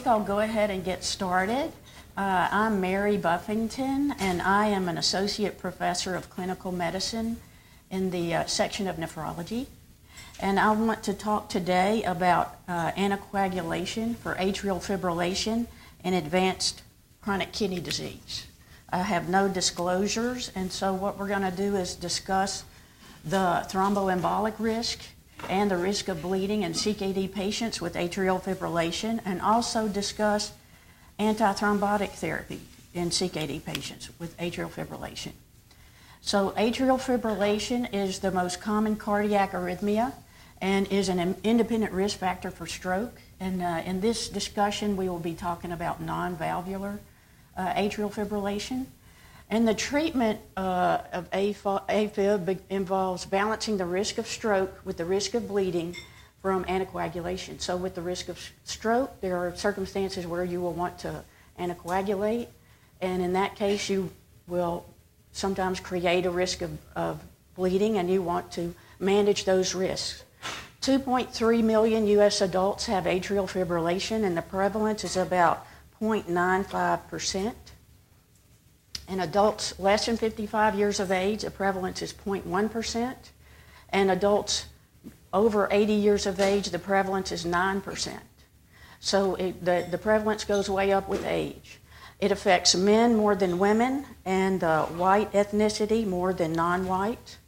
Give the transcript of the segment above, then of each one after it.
I'll go ahead and get started. I'm Mary Buffington, and I am an associate professor of clinical medicine in the section of nephrology. And I want to talk today about anticoagulation for atrial fibrillation and advanced chronic kidney disease. I have no disclosures, and so what we're going to do is discuss the thromboembolic risk and the risk of bleeding in CKD patients with atrial fibrillation, and also discuss antithrombotic therapy in CKD patients with atrial fibrillation. So atrial fibrillation is the most common cardiac arrhythmia and is an independent risk factor for stroke. And in this discussion, we will be talking about non-valvular atrial fibrillation. And the treatment of AFib involves balancing the risk of stroke with the risk of bleeding from anticoagulation. So with the risk of stroke, there are circumstances where you will want to anticoagulate, and in that case, you will sometimes create a risk of bleeding, and you want to manage those risks. 2.3 million U.S. adults have atrial fibrillation, and the prevalence is about 0.95%. In adults less than 55 years of age, the prevalence is 0.1%. And adults over 80 years of age, the prevalence is 9%. So the prevalence goes way up with age. It affects men more than women, and white ethnicity more than non-white.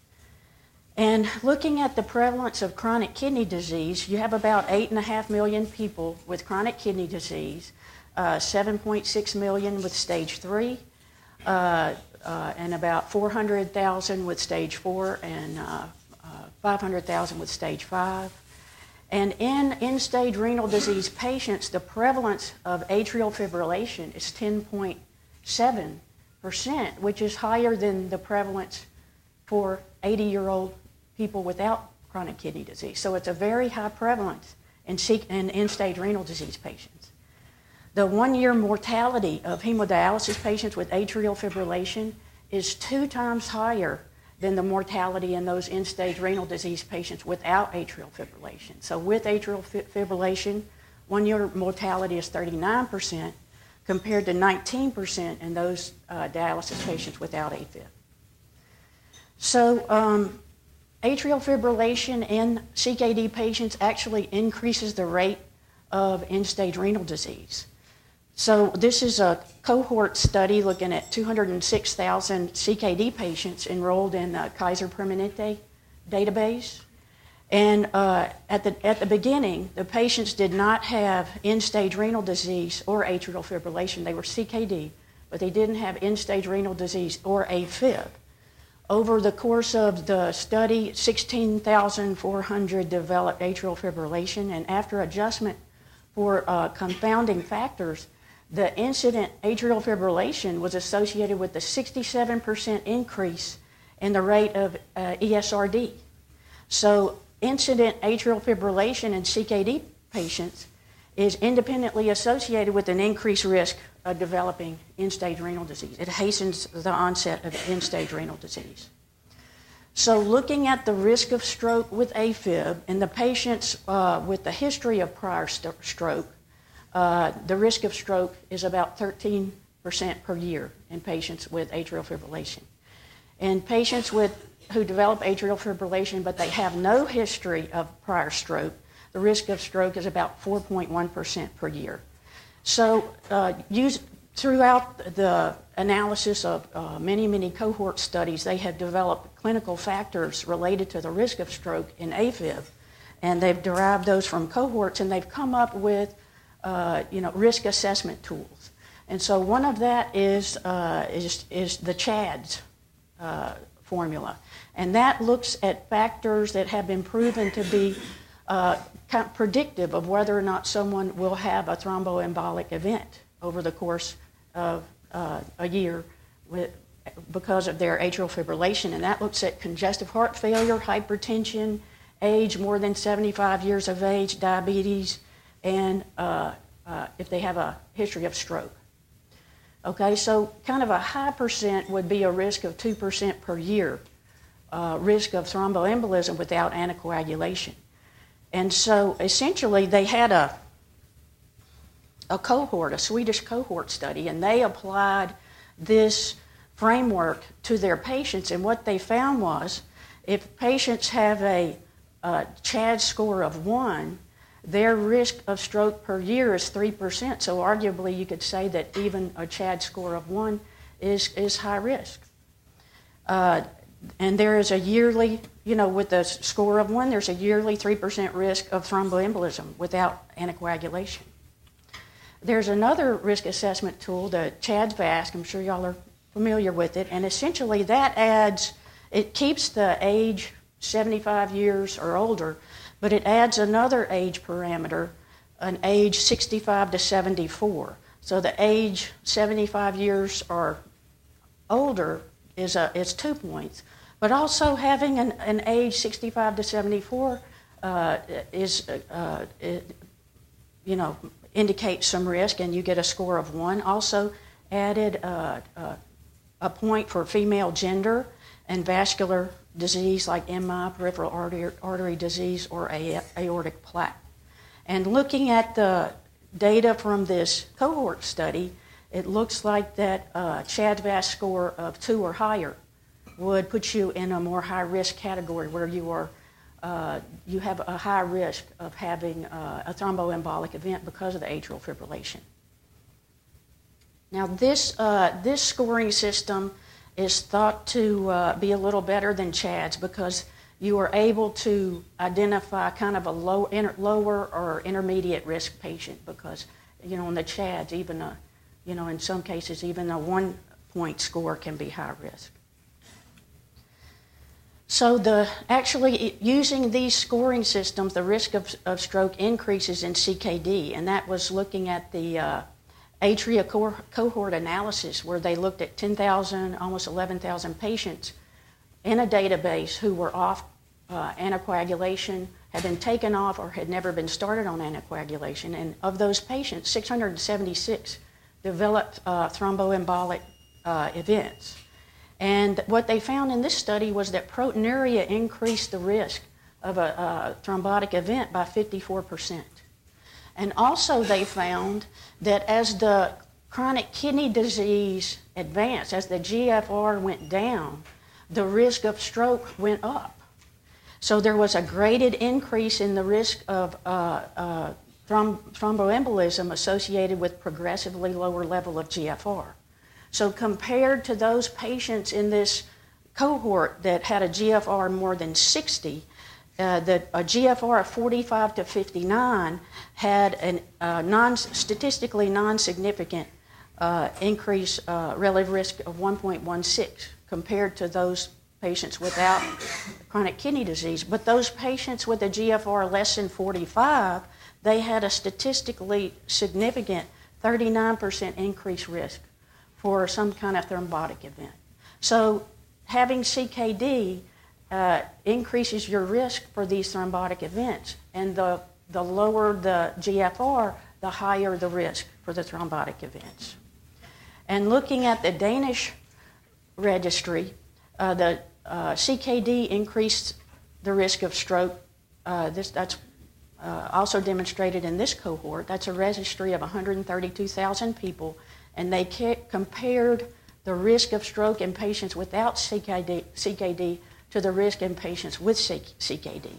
And looking at the prevalence of chronic kidney disease, you have about 8.5 million people with chronic kidney disease, 7.6 million with stage 3, and about 400,000 with stage 4 and 500,000 with stage 5. And in end-stage renal disease patients, the prevalence of atrial fibrillation is 10.7%, which is higher than the prevalence for 80-year-old people without chronic kidney disease. So it's a very high prevalence in end-stage renal disease patients. The one-year mortality of hemodialysis patients with atrial fibrillation is 2 times higher than the mortality in those end-stage renal disease patients without atrial fibrillation. So with atrial fibrillation, one-year mortality is 39% compared to 19% in those dialysis patients without AFib. So atrial fibrillation in CKD patients actually increases the rate of end-stage renal disease. So this is a cohort study looking at 206,000 CKD patients enrolled in the Kaiser Permanente database. And at the beginning, the patients did not have end-stage renal disease or atrial fibrillation. They were CKD, but they didn't have end-stage renal disease or AFib. Over the course of the study, 16,400 developed atrial fibrillation, and after adjustment for confounding factors, the incident atrial fibrillation was associated with a 67% increase in the rate of ESRD. So incident atrial fibrillation in CKD patients is independently associated with an increased risk of developing end-stage renal disease. It hastens the onset of end-stage renal disease. So looking at the risk of stroke with AFib in the patients with the history of prior stroke, the risk of stroke is about 13% per year in patients with atrial fibrillation. In patients who develop atrial fibrillation but they have no history of prior stroke, the risk of stroke is about 4.1% per year. So throughout the analysis of many cohort studies, they have developed clinical factors related to the risk of stroke in AFib, and they've derived those from cohorts, and they've come up with risk assessment tools. And so one of that is the CHADS formula. And that looks at factors that have been proven to be kind of predictive of whether or not someone will have a thromboembolic event over the course of a year because of their atrial fibrillation. And that looks at congestive heart failure, hypertension, age more than 75 years of age, diabetes, and if they have a history of stroke. Okay, so kind of a high percent would be a risk of 2% per year, risk of thromboembolism without anticoagulation. And so essentially they had a a cohort, a Swedish cohort study, and they applied this framework to their patients. And what they found was if patients have a CHAD score of 1, their risk of stroke per year is 3%. So arguably you could say that even a CHAD score of 1 is high risk. And there is a yearly, with a score of 1, there's a yearly 3% risk of thromboembolism without anticoagulation. There's another risk assessment tool, the CHAD-VASc. I'm sure y'all are familiar with it. And essentially it keeps the age 75 years or older, but it adds another age parameter, an age 65 to 74. So the age 75 years or older is 2 points. But also having an age 65 to 74 indicates some risk, and you get a score of 1. Also added a point for female gender and vascular disease like MI, peripheral artery disease, or aortic plaque. And looking at the data from this cohort study, it looks like that CHAD-VASc score of 2 or higher would put you in a more high-risk category where you have a high risk of having a thromboembolic event because of the atrial fibrillation. Now, this scoring system is thought to be a little better than CHADS because you are able to identify kind of a lower or intermediate risk patient because, in the CHADS, even in some cases, even a 1-point score can be high risk. So actually using these scoring systems, the risk of stroke increases in CKD, and that was looking at the Atria cohort analysis where they looked at 10,000, almost 11,000 patients in a database who were off anticoagulation, had been taken off or had never been started on anticoagulation, and of those patients, 676 developed thromboembolic events. And what they found in this study was that proteinuria increased the risk of a thrombotic event by 54%. And also they found that as the chronic kidney disease advanced, as the GFR went down, the risk of stroke went up. So there was a graded increase in the risk of thromboembolism associated with progressively lower level of GFR. So compared to those patients in this cohort that had a GFR more than 60, a GFR of 45 to 59 had a statistically non-significant increase relative risk of 1.16 compared to those patients without chronic kidney disease. But those patients with a GFR less than 45, they had a statistically significant 39% increased risk for some kind of thrombotic event. So having CKD increases your risk for these thrombotic events, and the lower the GFR, the higher the risk for the thrombotic events. And looking at the Danish Registry, the CKD increased the risk of stroke. That's also demonstrated in this cohort. That's a registry of 132,000 people, and they compared the risk of stroke in patients without CKD to the risk in patients with CKD.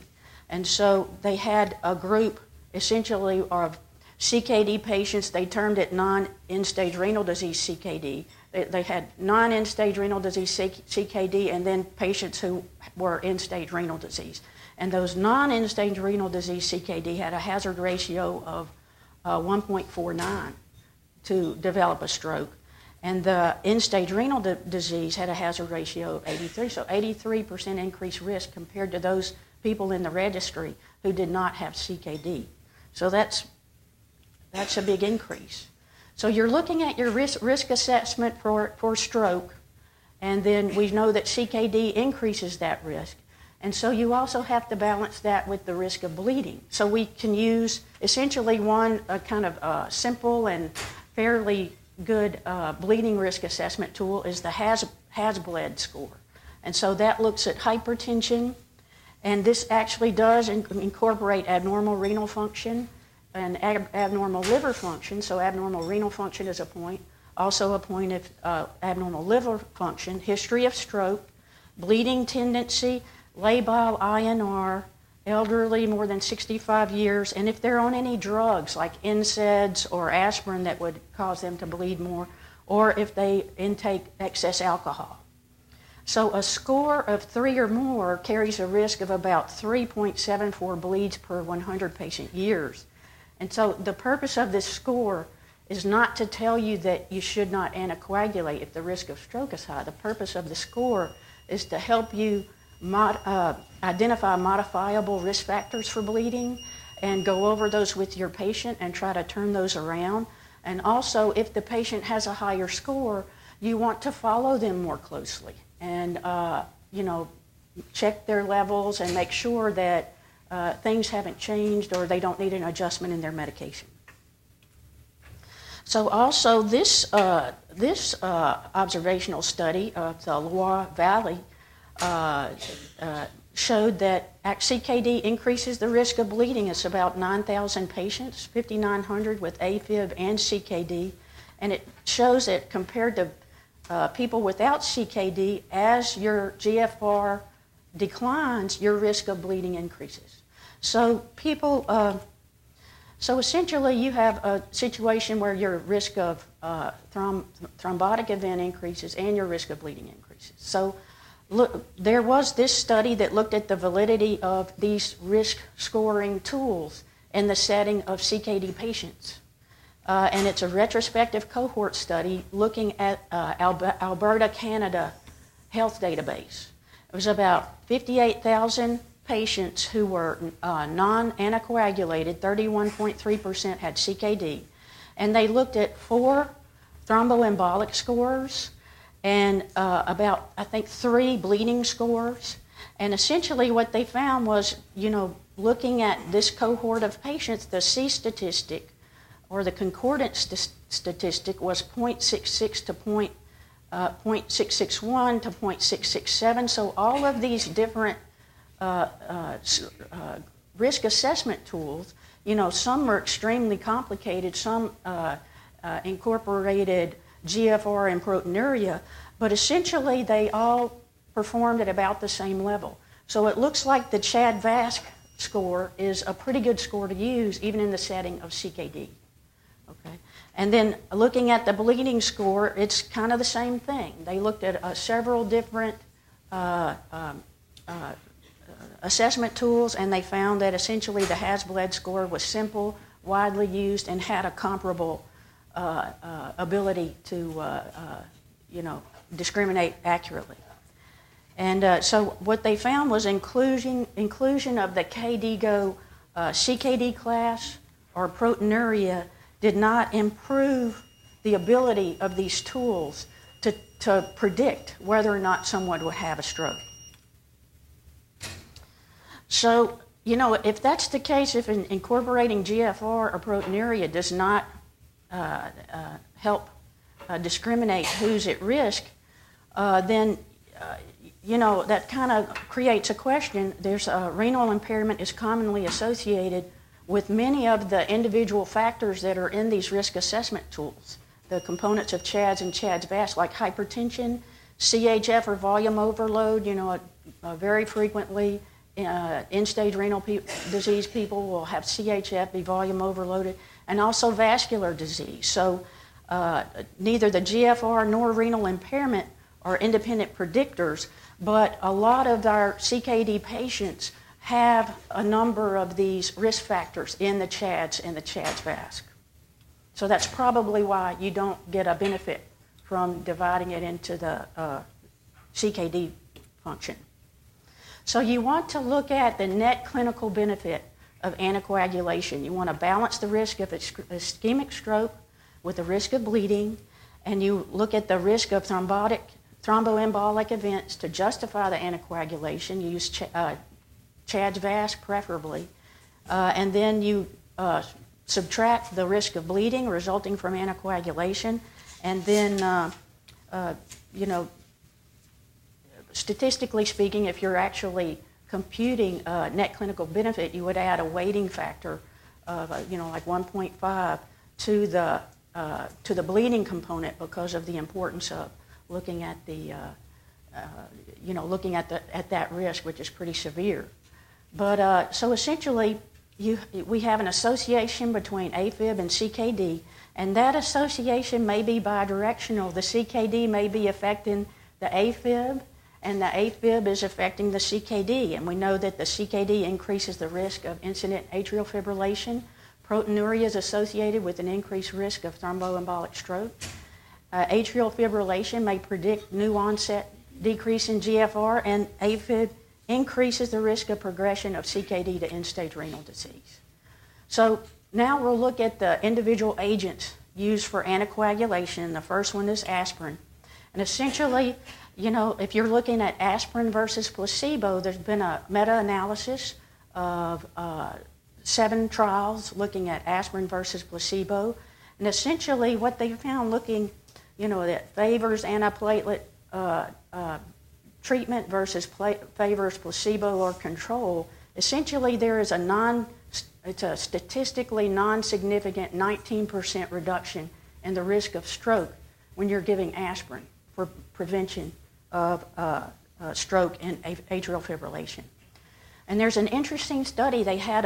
And so they had a group essentially of CKD patients. They termed it non-end-stage renal disease CKD. They had non-end-stage renal disease CKD and then patients who were end-stage renal disease. And those non-end-stage renal disease CKD had a hazard ratio of 1.49 to develop a stroke. And the end-stage renal disease had a hazard ratio of 83. So 83% increased risk compared to those people in the registry who did not have CKD. So that's a big increase. So you're looking at your risk assessment for stroke, and then we know that CKD increases that risk. And so you also have to balance that with the risk of bleeding. So we can use essentially a kind of simple and fairly good bleeding risk assessment tool is the HAS-BLED score. And so that looks at hypertension, and this actually does incorporate abnormal renal function an abnormal liver function, so abnormal renal function is a point, also a point of abnormal liver function, history of stroke, bleeding tendency, labile INR, elderly more than 65 years, and if they're on any drugs like NSAIDs or aspirin that would cause them to bleed more, or if they intake excess alcohol. So a score of 3 or more carries a risk of about 3.74 bleeds per 100 patient years. And so the purpose of this score is not to tell you that you should not anticoagulate if the risk of stroke is high. The purpose of the score is to help you identify modifiable risk factors for bleeding and go over those with your patient and try to turn those around. And also, if the patient has a higher score, you want to follow them more closely and check their levels and make sure that things haven't changed or they don't need an adjustment in their medication. So also this observational study of the Loire Valley showed that CKD increases the risk of bleeding. It's about 9,000 patients, 5,900 with AFib and CKD, and it shows that compared to people without CKD, as your GFR declines, your risk of bleeding increases. So so essentially you have a situation where your risk of thrombotic event increases and your risk of bleeding increases. So look, there was this study that looked at the validity of these risk scoring tools in the setting of CKD patients. And it's a retrospective cohort study looking at Alberta, Canada health database. It was about 58,000 patients who were non-anticoagulated, 31.3% had CKD, and they looked at 4 thromboembolic scores and about, I think, 3 bleeding scores. And essentially what they found was, looking at this cohort of patients, the C statistic or the concordance statistic was 0.66 to 0.661 to 0.667. So all of these different risk assessment tools, some are extremely complicated, some incorporated GFR and proteinuria, but essentially they all performed at about the same level. So it looks like the CHAD-VASc score is a pretty good score to use even in the setting of CKD. Okay. And then looking at the bleeding score, it's kind of the same thing. They looked at several different assessment tools, and they found that essentially the HAS-BLED score was simple, widely used, and had a comparable ability to discriminate accurately. And so what they found was inclusion of the KDIGO CKD class or proteinuria did not improve the ability of these tools to predict whether or not someone would have a stroke. So, if that's the case, if incorporating GFR or proteinuria does not help discriminate who's at risk, then, that kind of creates a question. There's renal impairment is commonly associated with many of the individual factors that are in these risk assessment tools, the components of CHADS and CHADS-VASc, like hypertension, CHF or volume overload. Very frequently, end-stage renal disease people will have CHF, be volume overloaded, and also vascular disease. So neither the GFR nor renal impairment are independent predictors, but a lot of our CKD patients have a number of these risk factors in the CHADS and the CHADS-VASc. So that's probably why you don't get a benefit from dividing it into the CKD function. So you want to look at the net clinical benefit of anticoagulation. You want to balance the risk of ischemic stroke with the risk of bleeding, and you look at the risk of thromboembolic events to justify the anticoagulation. You use CHADS-VASc preferably, and then you subtract the risk of bleeding resulting from anticoagulation, and then statistically speaking, if you're actually computing net clinical benefit, you would add a weighting factor of like 1.5 to the bleeding component because of the importance of looking at the at that risk, which is pretty severe. But so essentially, we have an association between AFib and CKD, and that association may be bidirectional. The CKD may be affecting the AFib, and the AFib is affecting the CKD. And we know that the CKD increases the risk of incident atrial fibrillation. Proteinuria is associated with an increased risk of thromboembolic stroke. Atrial fibrillation may predict new onset decrease in GFR, and AFib increases the risk of progression of CKD to end-stage renal disease. So now we'll look at the individual agents used for anticoagulation. The first one is aspirin. And essentially, if you're looking at aspirin versus placebo, there's been a meta-analysis of 7 trials looking at aspirin versus placebo. And essentially what they found looking, that favors antiplatelet treatment versus favors placebo or control, essentially there is it's a statistically non-significant 19% reduction in the risk of stroke when you're giving aspirin for prevention of stroke and atrial fibrillation. And there's an interesting study. They had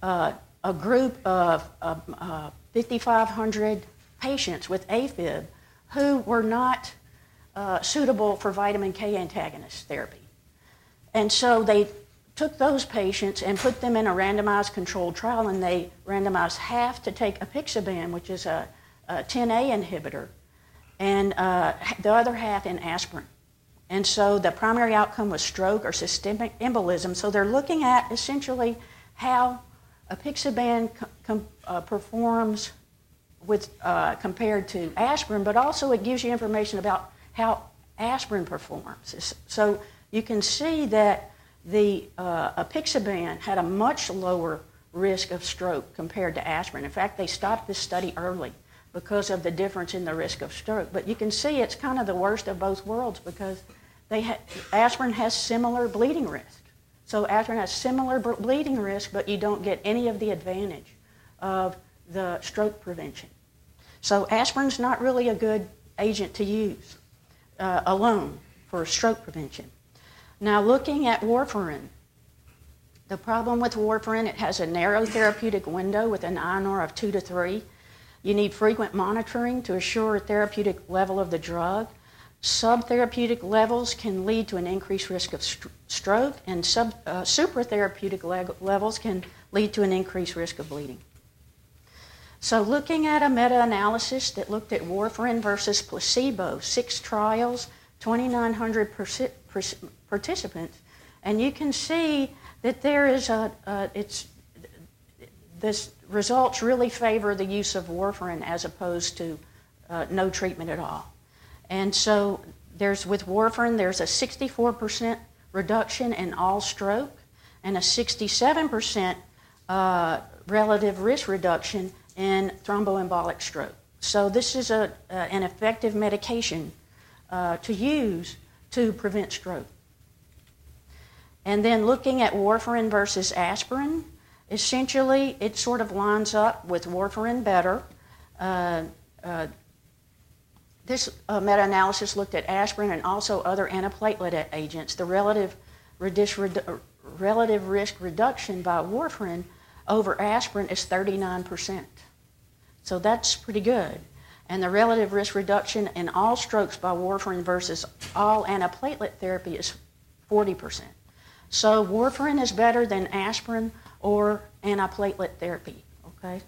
a group of 5,500 patients with AFib who were not suitable for vitamin K antagonist therapy. And so they took those patients and put them in a randomized controlled trial, and they randomized half to take apixaban, which is a 10A inhibitor, and the other half in aspirin. And so the primary outcome was stroke or systemic embolism. So they're looking at essentially how apixaban performs with compared to aspirin, but also it gives you information about how aspirin performs. So you can see that the apixaban had a much lower risk of stroke compared to aspirin. In fact, they stopped this study early because of the difference in the risk of stroke. But you can see it's kind of the worst of both worlds because aspirin has similar bleeding risk. So aspirin has similar bleeding risk, but you don't get any of the advantage of the stroke prevention. So aspirin's not really a good agent to use alone for stroke prevention. Now, looking at warfarin, the problem with warfarin, it has a narrow therapeutic window with an INR of 2 to 3. You need frequent monitoring to assure a therapeutic level of the drug. Subtherapeutic levels can lead to an increased risk of stroke, and supratherapeutic levels can lead to an increased risk of bleeding. So looking at a meta-analysis that looked at warfarin versus placebo, 6 trials, 2,900 participants, and you can see that there is this results really favor the use of warfarin as opposed to no treatment at all. And so with warfarin, there's a 64% reduction in all stroke and a 67% relative risk reduction in thromboembolic stroke. So this is an effective medication to use to prevent stroke. And then looking at warfarin versus aspirin, essentially it sort of lines up with warfarin better. This meta-analysis looked at aspirin and also other antiplatelet agents. The relative risk reduction by warfarin over aspirin is 39%. So that's pretty good. And the relative risk reduction in all strokes by warfarin versus all antiplatelet therapy is 40%. So warfarin is better than aspirin or antiplatelet therapy, okay?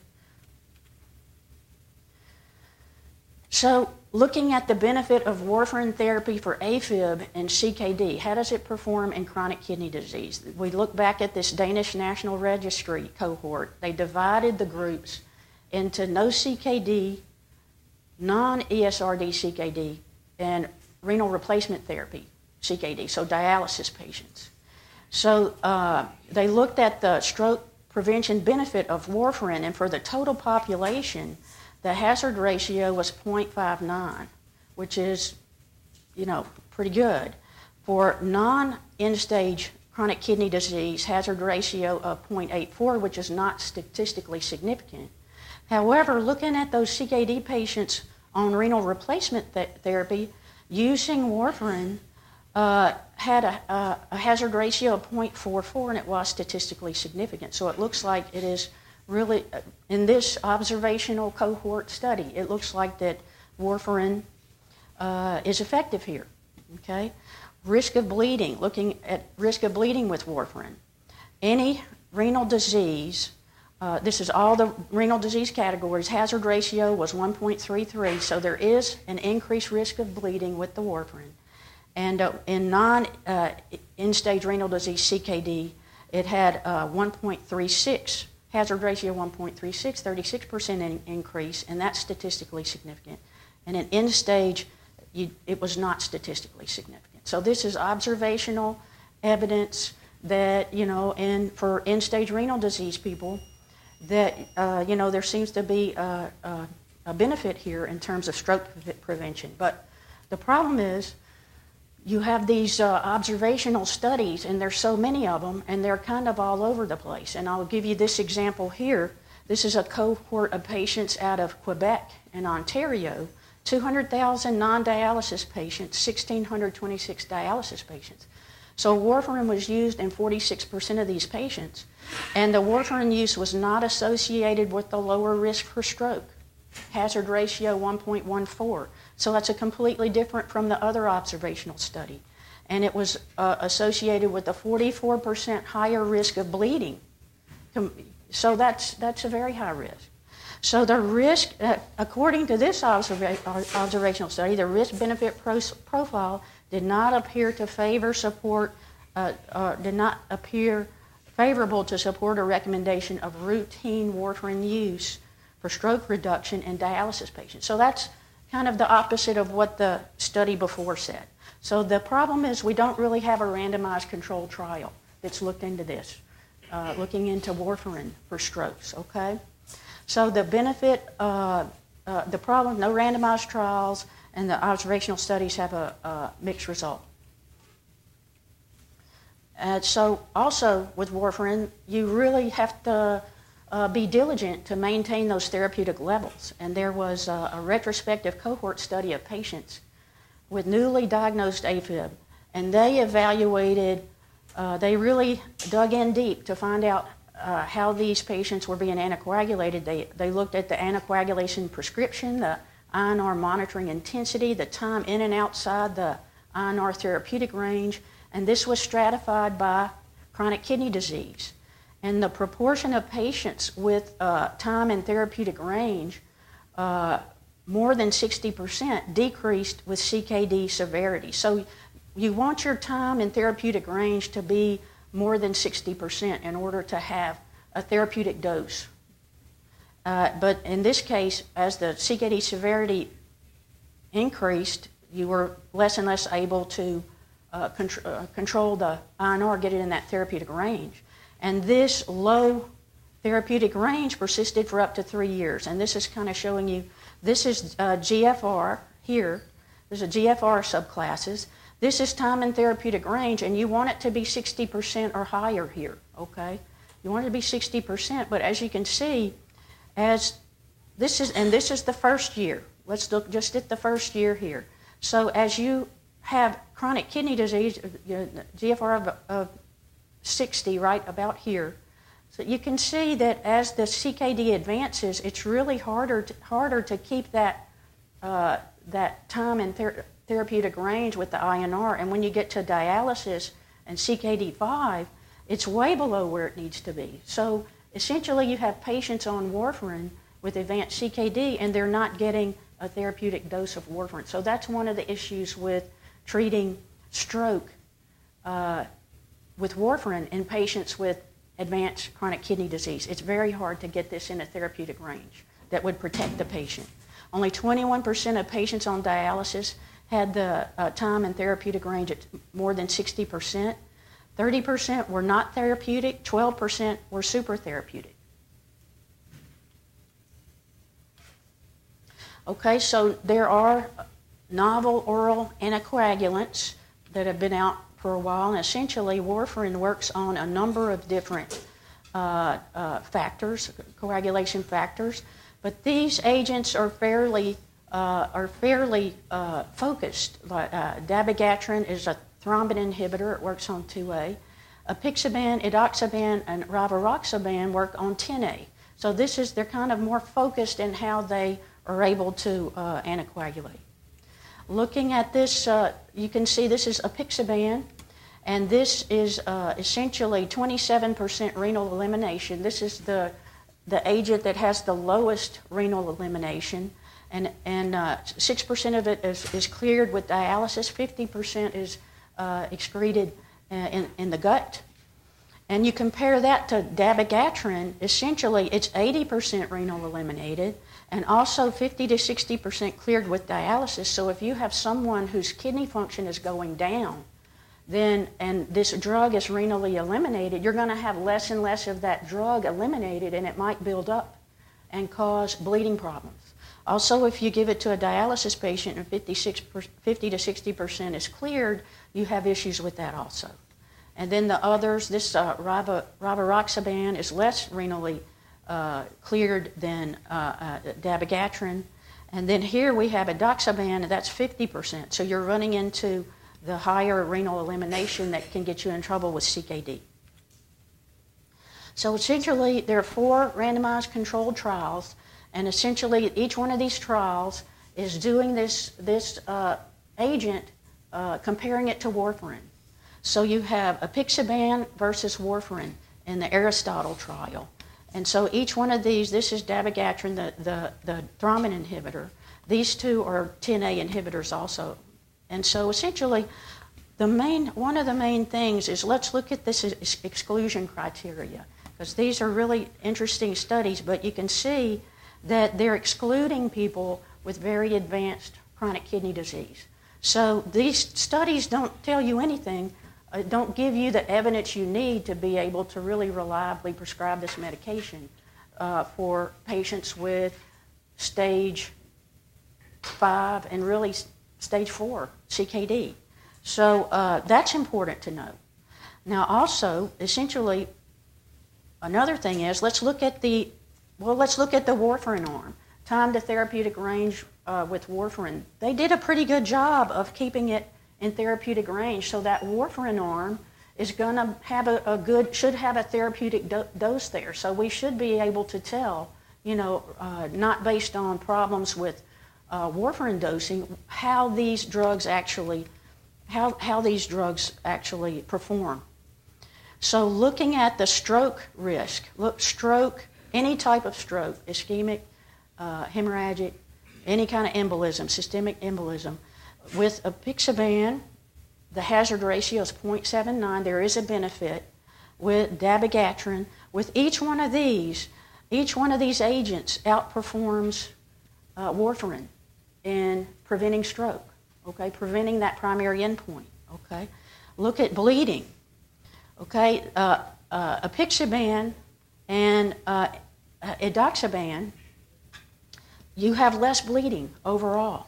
So looking at the benefit of warfarin therapy for AFib and CKD, how does it perform in chronic kidney disease? We look back at this Danish National Registry cohort. They divided the groups into no CKD, non-ESRD CKD, and renal replacement therapy CKD, so dialysis patients. So they looked at the stroke prevention benefit of warfarin, and for the total population, the hazard ratio was 0.59, which is, pretty good. For non-end-stage chronic kidney disease hazard ratio of 0.84, which is not statistically significant. However, looking at those CKD patients on renal replacement therapy, using warfarin had a hazard ratio of 0.44, and it was statistically significant. So it looks like it is really, in this observational cohort study, it looks like that warfarin is effective here, okay? Risk of bleeding, looking at risk of bleeding with warfarin. Any renal disease, this is all the renal disease categories, hazard ratio was 1.33, so there is an increased risk of bleeding with the warfarin. And in non-end-stage renal disease, CKD, it had 1.36, hazard ratio 1.36, 36% increase, and that's statistically significant. And in end-stage, it was not statistically significant. So this is observational evidence that, and for end-stage renal disease people, that, there seems to be a benefit here in terms of stroke prevention. But the problem is, you have these observational studies, and there's so many of them, and they're kind of all over the place. And I'll give you this example here. This is a cohort of patients out of Quebec and Ontario, 200,000 non-dialysis patients, 1,626 dialysis patients. So warfarin was used in 46% of these patients, and the warfarin use was not associated with the lower risk for stroke. Hazard ratio 1.14. So that's a completely different from the other observational study. And it was associated with a 44% higher risk of bleeding. So that's a very high risk. So the risk, according to this observational study, the risk-benefit profile did not appear to did not appear favorable to support a recommendation of routine warfarin use for stroke reduction in dialysis patients. So that's kind of the opposite of what the study before said. So the problem is we don't really have a randomized controlled trial that's looked into this, looking into warfarin for strokes, okay? So the benefit, the problem, no randomized trials, and the observational studies have a mixed result. So also with warfarin, you really have to be diligent to maintain those therapeutic levels. And there was a retrospective cohort study of patients with newly diagnosed AFib, and they evaluated, they really dug in deep to find out how these patients were being anticoagulated. They looked at the anticoagulation prescription, the INR monitoring intensity, the time in and outside the INR therapeutic range, and this was stratified by chronic kidney disease. And the proportion of patients with time in therapeutic range, more than 60% decreased with CKD severity. So you want your time in therapeutic range to be more than 60% in order to have a therapeutic dose. But in this case, as the CKD severity increased, you were less and less able to control the INR, get it in that therapeutic range. And this low therapeutic range persisted for up to 3 years. And this is kind of showing you, this is GFR here. There's a GFR subclasses. This is time in therapeutic range, and you want it to be 60% or higher here, okay? You want it to be 60%, but as you can see, this is the first year. Let's look just at the first year here. So as you have chronic kidney disease, GFR of 60 right about here, so you can see that as the CKD advances, it's really harder to keep that time in therapeutic range with the INR, and when you get to dialysis and CKD5, it's way below where it needs to be. So essentially you have patients on warfarin with advanced CKD, and they're not getting a therapeutic dose of warfarin. So that's one of the issues with treating stroke with warfarin in patients with advanced chronic kidney disease. It's very hard to get this in a therapeutic range that would protect the patient. Only 21% of patients on dialysis had the time and therapeutic range at more than 60%. 30% were not therapeutic, 12% were super therapeutic. Okay, so there are novel oral anticoagulants that have been out for a while, and essentially warfarin works on a number of different factors, coagulation factors, but these agents are fairly focused. Dabigatran is a thrombin inhibitor. It works on 2A. Apixaban, edoxaban, and rivaroxaban work on 10A. So they're kind of more focused in how they are able to anticoagulate. Looking at this, you can see this is apixaban, and this is essentially 27% renal elimination. This is the agent that has the lowest renal elimination, and 6% of it is cleared with dialysis, 50% is excreted in the gut. And you compare that to dabigatran, essentially it's 80% renal eliminated and also 50 to 60% cleared with dialysis. So if you have someone whose kidney function is going down, and this drug is renally eliminated, you're going to have less and less of that drug eliminated, and it might build up and cause bleeding problems. Also, if you give it to a dialysis patient and 50 to 60% is cleared, you have issues with that also. And then the others, this rivaroxaban is less renally cleared than dabigatran. And then here we have edoxaban, and that's 50%. So you're running into the higher renal elimination that can get you in trouble with CKD. So essentially, there are 4 randomized controlled trials, and essentially each one of these trials is doing this agent, comparing it to warfarin. So you have apixaban versus warfarin in the Aristotle trial. And so each one of these, this is dabigatran, the thrombin inhibitor. These two are 10A inhibitors also. And so essentially, one of the main things is let's look at this exclusion criteria, because these are really interesting studies, but you can see that they're excluding people with very advanced chronic kidney disease. So these studies don't tell you anything, don't give you the evidence you need to be able to really reliably prescribe this medication for patients with stage 5 and really stage 4 CKD. So that's important to know. Now also, essentially, another thing is let's look at the warfarin arm. Time to therapeutic range with warfarin. They did a pretty good job of keeping it in therapeutic range, so that warfarin arm is going to have should have a therapeutic dose there. So we should be able to tell, not based on problems with warfarin dosing, how these drugs actually perform. So looking at the stroke risk, any type of stroke, ischemic, hemorrhagic, any kind of embolism, systemic embolism, with apixaban, the hazard ratio is 0.79. There is a benefit. With dabigatran, with each one of these agents outperforms warfarin in preventing stroke. Okay, preventing that primary endpoint. Okay, look at bleeding. Okay, apixaban and edoxaban, you have less bleeding overall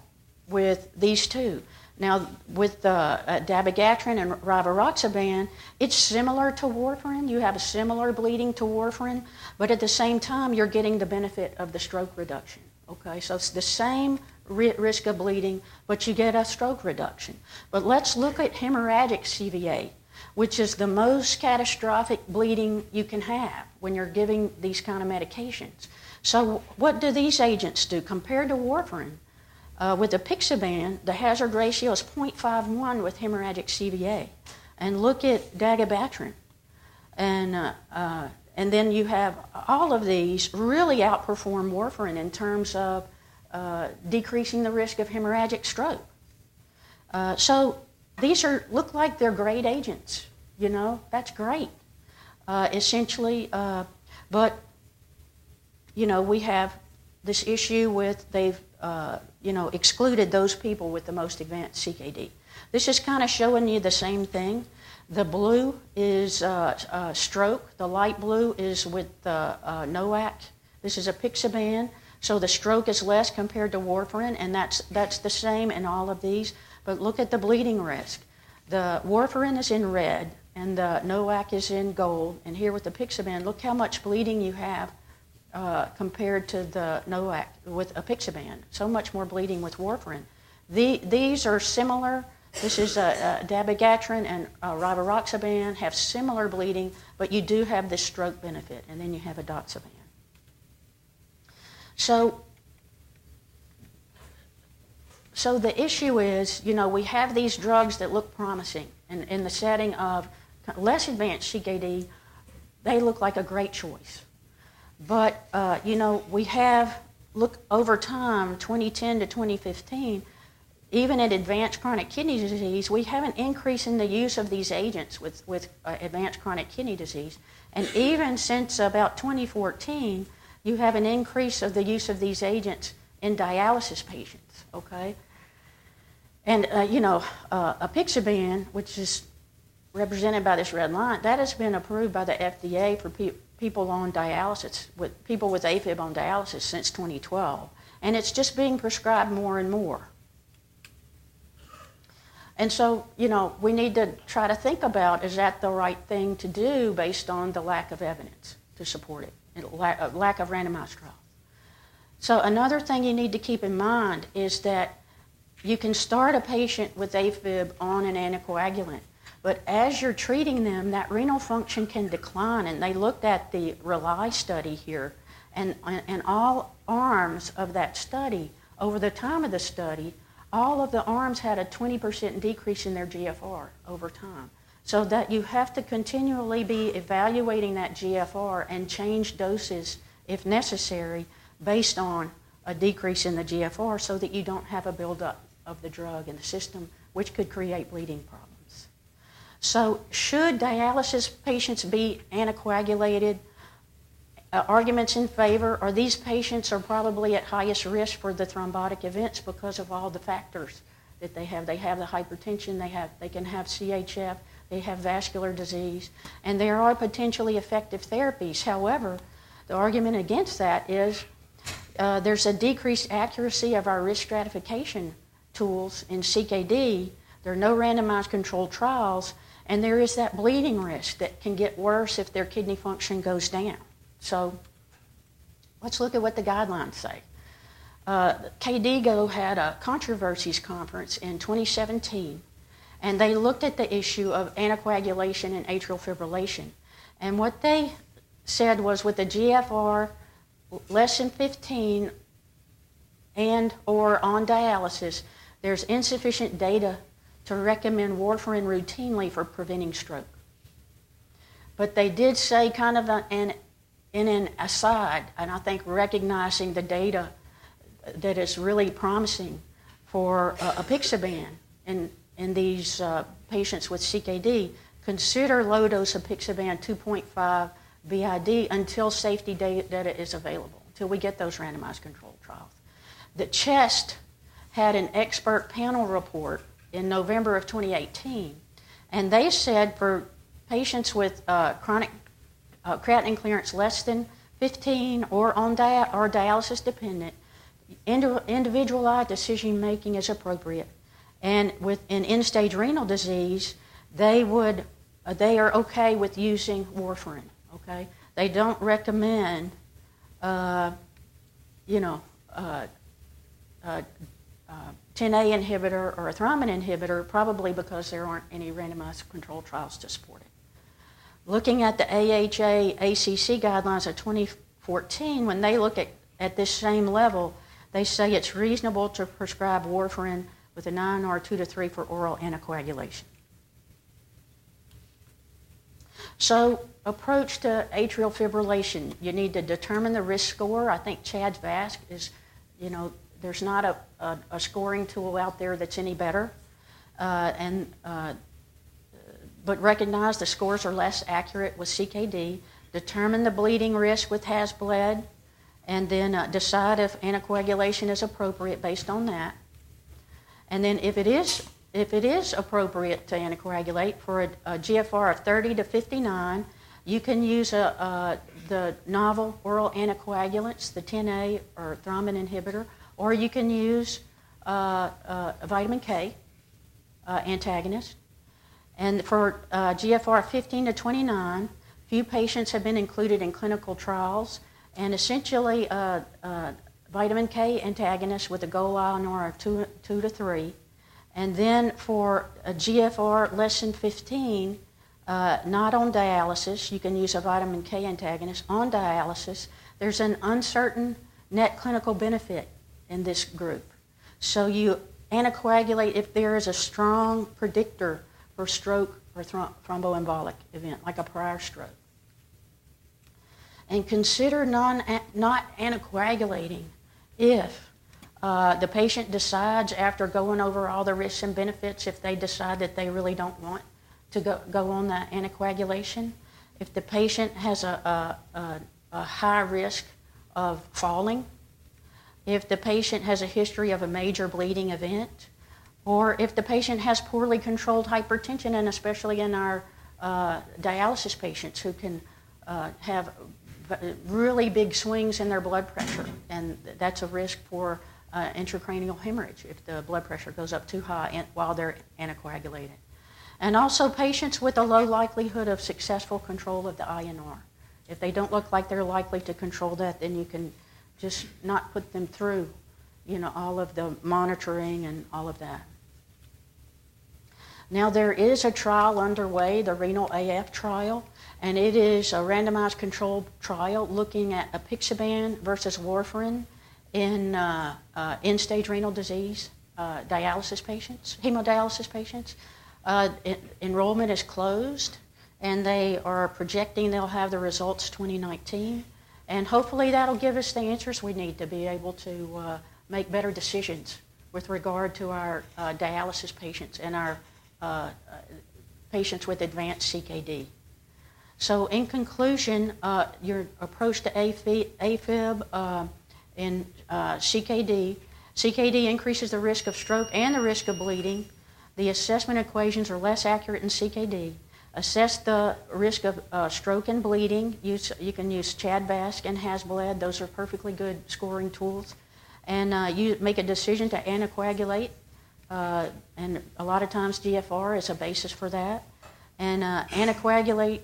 with these two. Now, with dabigatran and rivaroxaban, it's similar to warfarin. You have a similar bleeding to warfarin, but at the same time, you're getting the benefit of the stroke reduction. Okay, so it's the same risk of bleeding, but you get a stroke reduction. But let's look at hemorrhagic CVA, which is the most catastrophic bleeding you can have when you're giving these kind of medications. So what do these agents do compared to warfarin? With apixaban, the hazard ratio is 0.51 with hemorrhagic CVA. And look at dabigatran. And then you have all of these really outperform warfarin in terms of decreasing the risk of hemorrhagic stroke. So these look like they're great agents. That's great. Essentially, but we have this issue with they've excluded those people with the most advanced CKD. This is kind of showing you the same thing. The blue is stroke. The light blue is with NOAC. This is apixaban. So the stroke is less compared to warfarin, and that's the same in all of these. But look at the bleeding risk. The warfarin is in red, and the NOAC is in gold. And here with the apixaban, look how much bleeding you have compared to the NOAC with apixaban. So much more bleeding with warfarin. These are similar. This is dabigatran and rivaroxaban have similar bleeding, but you do have this stroke benefit, and then you have edoxaban. So the issue is, we have these drugs that look promising, and in the setting of less advanced CKD, they look like a great choice. But, we have, look over time, 2010 to 2015, even in advanced chronic kidney disease, we have an increase in the use of these agents with advanced chronic kidney disease. And even since about 2014, you have an increase of the use of these agents in dialysis patients, okay? And, apixaban, which is represented by this red line, that has been approved by the FDA for people on dialysis, with people with AFib on dialysis since 2012. And it's just being prescribed more and more. And so, we need to try to think about, is that the right thing to do based on the lack of evidence to support it, and lack of randomized trials. So another thing you need to keep in mind is that you can start a patient with AFib on an anticoagulant, but as you're treating them, that renal function can decline. And they looked at the RELY study here, and all arms of that study, over the time of the study, all of the arms had a 20% decrease in their GFR over time. So that you have to continually be evaluating that GFR and change doses if necessary based on a decrease in the GFR so that you don't have a buildup of the drug in the system, which could create bleeding problems. So should dialysis patients be anticoagulated? Arguments in favor are these patients are probably at highest risk for the thrombotic events because of all the factors that they have. They have the hypertension, they can have CHF, they have vascular disease, and there are potentially effective therapies. However, the argument against that is there's a decreased accuracy of our risk stratification tools in CKD. There are no randomized controlled trials, and there is that bleeding risk that can get worse if their kidney function goes down. So let's look at what the guidelines say. KDIGO had a controversies conference in 2017, and they looked at the issue of anticoagulation and atrial fibrillation. And what they said was with the GFR less than 15 and or on dialysis, there's insufficient data to recommend warfarin routinely for preventing stroke. But they did say kind of in an aside, and I think recognizing the data that is really promising for apixaban in these patients with CKD, consider low-dose apixaban 2.5 BID until safety data is available, until we get those randomized controlled trials. The CHEST had an expert panel report in November of 2018, and they said for patients with chronic creatinine clearance less than 15 or on or dialysis dependent, individualized decision making is appropriate. And in end-stage renal disease, they are okay with using warfarin. Okay, they don't recommend, 10A inhibitor or a thrombin inhibitor, probably because there aren't any randomized controlled trials to support it. Looking at the AHA ACC guidelines of 2014, when they look at this same level, they say it's reasonable to prescribe warfarin with a 9R 2 to 3 for oral anticoagulation. So, approach to atrial fibrillation. You need to determine the risk score. I think Chad's VASC is, there's not a scoring tool out there that's any better. But recognize the scores are less accurate with CKD. Determine the bleeding risk with has bled, and then decide if anticoagulation is appropriate based on that. And then if it is appropriate to anticoagulate for a GFR of 30 to 59, you can use the novel oral anticoagulants, the 10A or thrombin inhibitor, or you can use a vitamin K antagonist. And for GFR 15 to 29, few patients have been included in clinical trials, and essentially vitamin K antagonists with a goal INR of 2 to 3. And then for a GFR less than 15, not on dialysis, you can use a vitamin K antagonist. On dialysis, there's an uncertain net clinical benefit in this group. So you anticoagulate if there is a strong predictor for stroke or thromboembolic event, like a prior stroke. And consider not anticoagulating if the patient decides, after going over all the risks and benefits, if they decide that they really don't want to go on the anticoagulation. If the patient has a high risk of falling, if the patient has a history of a major bleeding event, or if the patient has poorly controlled hypertension, and especially in our dialysis patients who can have really big swings in their blood pressure, and that's a risk for intracranial hemorrhage if the blood pressure goes up too high while they're anticoagulated. And also patients with a low likelihood of successful control of the INR. If they don't look like they're likely to control that, then you can just not put them through, all of the monitoring and all of that. Now there is a trial underway, the Renal AF trial, and it is a randomized controlled trial looking at apixaban versus warfarin in end-stage renal disease dialysis patients, hemodialysis patients. Enrollment is closed, and they are projecting they'll have the results 2019. And hopefully that'll give us the answers we need to be able to make better decisions with regard to our dialysis patients and our patients with advanced CKD. So in conclusion, your approach to AFib in CKD increases the risk of stroke and the risk of bleeding. The assessment equations are less accurate in CKD. Assess the risk of stroke and bleeding. You can use CHAD-VASc and HAS-BLED. Those are perfectly good scoring tools. And you make a decision to anticoagulate. And a lot of times GFR is a basis for that. And anticoagulation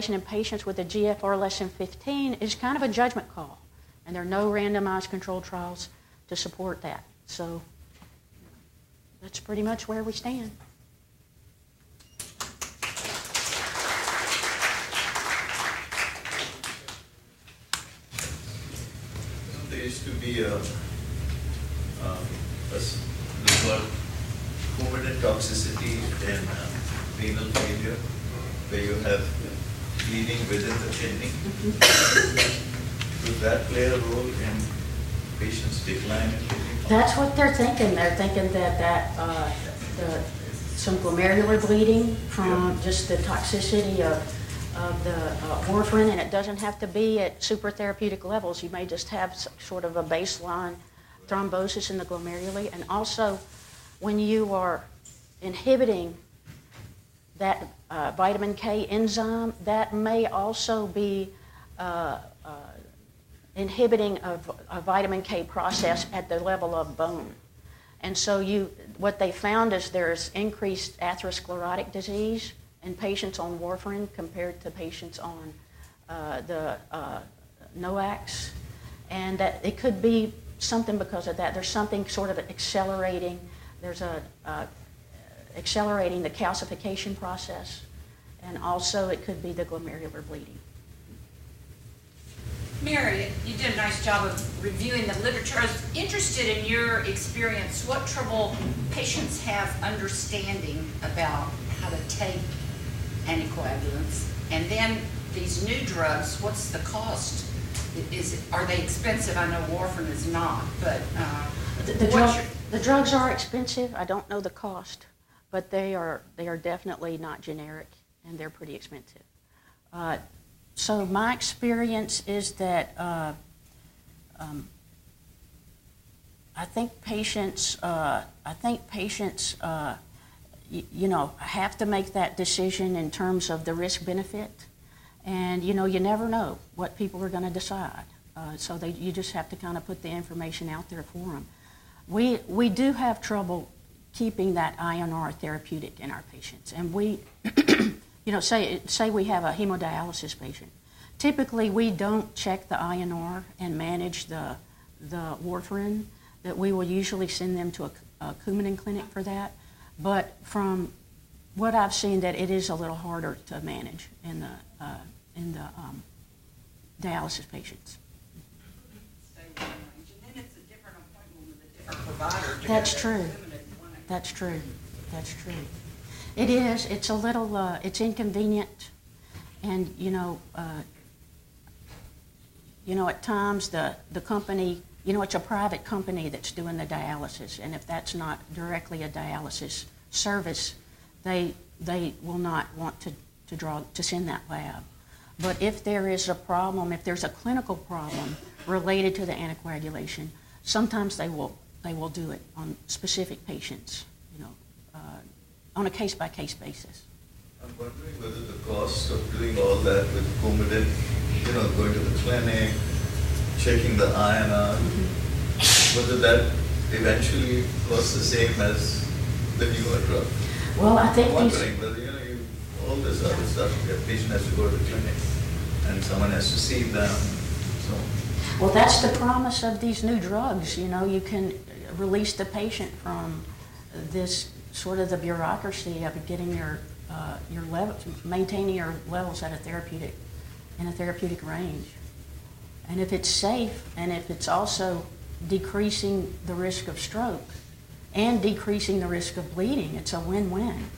in patients with a GFR less than 15 is kind of a judgment call. And there are no randomized controlled trials to support that. So that's pretty much where we stand. There used to be a comorbid toxicity in renal failure, where you have bleeding within the kidney. Does that play a role in patients' decline in kidney function? That's what they're thinking. They're thinking that some glomerular bleeding from just the toxicity of the warfarin, and it doesn't have to be at super therapeutic levels. You may just have sort of a baseline thrombosis in the glomeruli. And also, when you are inhibiting that vitamin K enzyme, that may also be inhibiting a vitamin K process at the level of bone. And so what they found is there's increased atherosclerotic disease in patients on warfarin compared to patients on the NOACs, and that it could be something because of that. There's something sort of accelerating. There's accelerating the calcification process, and also it could be the glomerular bleeding. Mary, you did a nice job of reviewing the literature. I was interested in your experience. What trouble patients have understanding about how to take anticoagulants? And then these new drugs, what's the cost? Are they expensive? I know warfarin is not, but the drugs are expensive. I don't know the cost, but they are definitely not generic, and they're pretty expensive. So my experience is that I think patients have to make that decision in terms of the risk benefit, and you never know what people are going to decide. So you just have to kind of put the information out there for them. We do have trouble keeping that INR therapeutic in our patients. And we, say we have a hemodialysis patient. Typically, we don't check the INR and manage the warfarin. That we will usually send them to a Coumadin clinic for that. But from what I've seen, that it is a little harder to manage in the dialysis patients. Stay within range. And then it's a different appointment with a different provider. That's true. That's true. That's true. It is. It's a little. It's inconvenient, and at times the company. It's a private company that's doing the dialysis, and if that's not directly a dialysis service, they will not want to send that lab. But if there is a problem, if there's a clinical problem related to the anticoagulation, sometimes they will do it on specific patients, on a case-by-case basis. I'm wondering whether the cost of doing all that with Coumadin, going to the clinic, checking the INR, whether that eventually costs the same as the newer drug. Well, I think I'm wondering whether, all this other stuff, the patient has to go to the clinic and someone has to see them. So. Well, that's the promise of these new drugs. You can release the patient from this sort of the bureaucracy of getting your levels, maintaining your levels at a therapeutic range. And if it's safe, and if it's also decreasing the risk of stroke and decreasing the risk of bleeding, it's a win-win.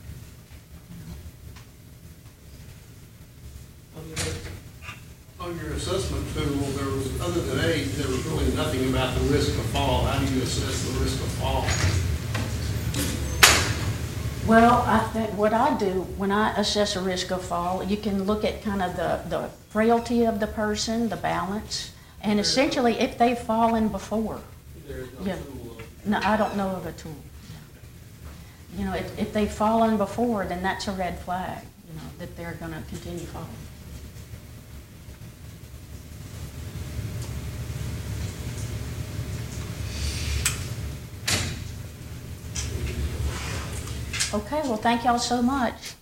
On your assessment tool, there was, other than age, there was really nothing about the risk of fall. How do you assess the risk of fall? Well, I think what I do when I assess a risk of fall, you can look at kind of the frailty of the person, the balance, and essentially if they've fallen before. There is no tool. No, I don't know of a tool. If they've fallen before, then that's a red flag, that they're going to continue falling. Okay, well, thank y'all so much.